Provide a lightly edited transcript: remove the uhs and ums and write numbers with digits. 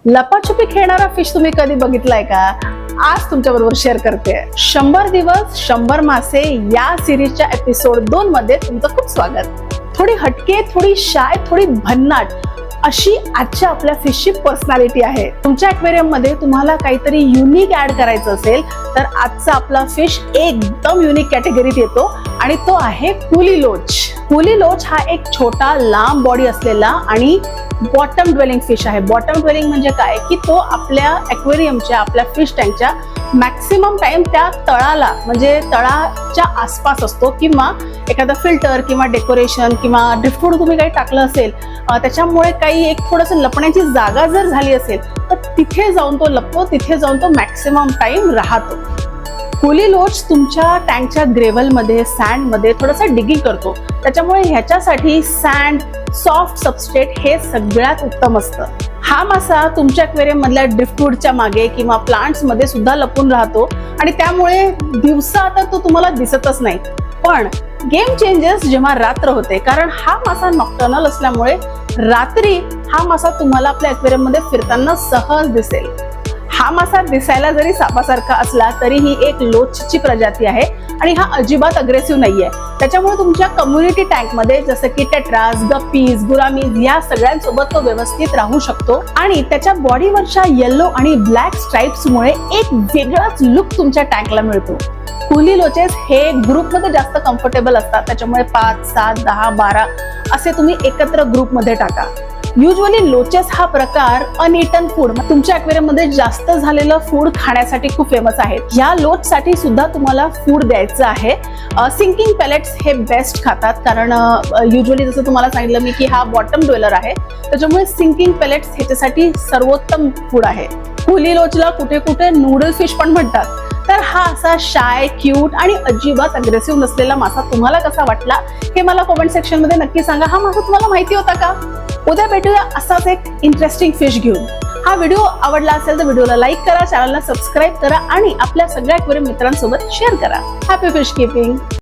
लपाछपी खेळणारा फिश तुम्ही कधी बघितलाय का? आज तुमच्या बरोबर शेअर करते 100 दिवस 100 मासे या सिरीजच्या एपिसोड 2 मध्ये तुमचं खूप स्वागत. थोडी हटके, थोडी शाय, थोडी भन्नाट अशी आजच्या आपल्या फिशची पर्सनॅलिटी आहे. तुमच्या ॲक्वेरियम मध्ये तुम्हाला काहीतरी युनिक ऍड करायचं असेल तर आजचा आपला फिश एकदम युनिक कॅटेगरीत येतो आणि तो आहे कुली लोच. कुली लोच हा एक छोटा लांब बॉडी असलेला आणि बॉटम ड्वेलिंग फिश आहे. बॉटम ड्वेलिंग म्हणजे काय की तो आपल्या ॲक्वेरियमच्या, आपल्या फिश टँकच्या मॅक्सिमम टाइम त्या तळाला म्हणजे तळाच्या आसपास असतो किंवा एखादा फिल्टर किंवा डेकोरेशन किंवा ड्रिफ्टवूड तुम्ही काही टाकलं असेल त्याच्यामुळे काही एक थोडंसं लपण्याची जागा जर झाली असेल तर तिथे जाऊन तो लपतो, तिथे जाऊन तो मॅक्सिमम टाइम राहतो. कुली लोच तुमच्या टँकच्या ग्रेव्हलमध्ये, सँडमध्ये थोडंसं डिगिंग करतो. त्याच्यामुळे ह्याच्यासाठी सँड, सॉफ्ट सबस्ट्रेट हे सगळ्यात उत्तम असतं. हा मासा तुमच्या ॲक्वेरियम मधल्या ड्रिफ्टवूडच्या मागे किंवा प्लांट्स मध्ये सुद्धा लपून राहतो आणि त्यामुळे दिवसा तर तो तुम्हाला दिसतच नाही. पण गेम चेंजेस जेव्हा रात्र होते, कारण हा मासा नॉक्टर्नल असल्यामुळे रात्री हा मासा तुम्हाला आपल्या ॲक्वेरियम मध्ये फिरताना सहज दिसेल. हा मासा दिसायला जरी सापासारखा असला तरी ही एक लोचची प्रजाती आहे आणि हा अजिबात अग्रेसिव्ह नाहीये. त्याच्यामुळे तुमच्या कम्युनिटी टँक मध्ये जसं की टेट्रास, गप्पीज, गुरामीज या सगळ्यांसोबत तो व्यवस्थित राहू शकतो आणि त्याच्या बॉडीवरच्या येलो आणि ब्लॅक स्ट्राइप्स मुळे एक वेगळाच लुक तुमच्या टँकला मिळतो. कुली लोचेस हे ग्रुपमध्ये जास्त कम्फर्टेबल असतात, त्याच्यामुळे 5, 7, 10, 12 असे तुम्ही एकत्र ग्रुपमध्ये टाका. युजली लोचेस हा प्रकार अनइटन फूड, तुमच्या ॲक्वेरियम मध्ये जास्त झालेलं फूड खाण्यासाठी खूप फेमस आहेत. या लोच साठी सुद्धा तुम्हाला फूड द्यायचं आहे. सिंकिंग पेलेट्स हे बेस्ट खातात, कारण युजली जसं तुम्हाला सांगितलं मी की हा बॉटम ड्वेलर आहे, त्याच्यामुळे सिंकिंग पेलेट्स ह्याच्यासाठी सर्वोत्तम फूड आहे. कुली लोचला कुठे कुठे नूडल फिश पण म्हणतात. तर हा असा शाय, क्यूट आणि अजिबात अग्रेसिव्ह नसलेला मासा तुम्हाला कसा वाटला हे मला कमेंट सेक्शन मध्ये नक्की सांगा. हा मासा तुम्हाला माहिती होता का? उद्या भेटूया असाच एक इंटरेस्टिंग फिश घेऊन. हा व्हिडिओ आवडला असेल तर व्हिडिओला लाईक करा, चॅनलला सबस्क्राईब करा आणि आपल्या सगळ्या ॲक्वेरियम मित्रांसोबत शेअर करा. Happy fish keeping.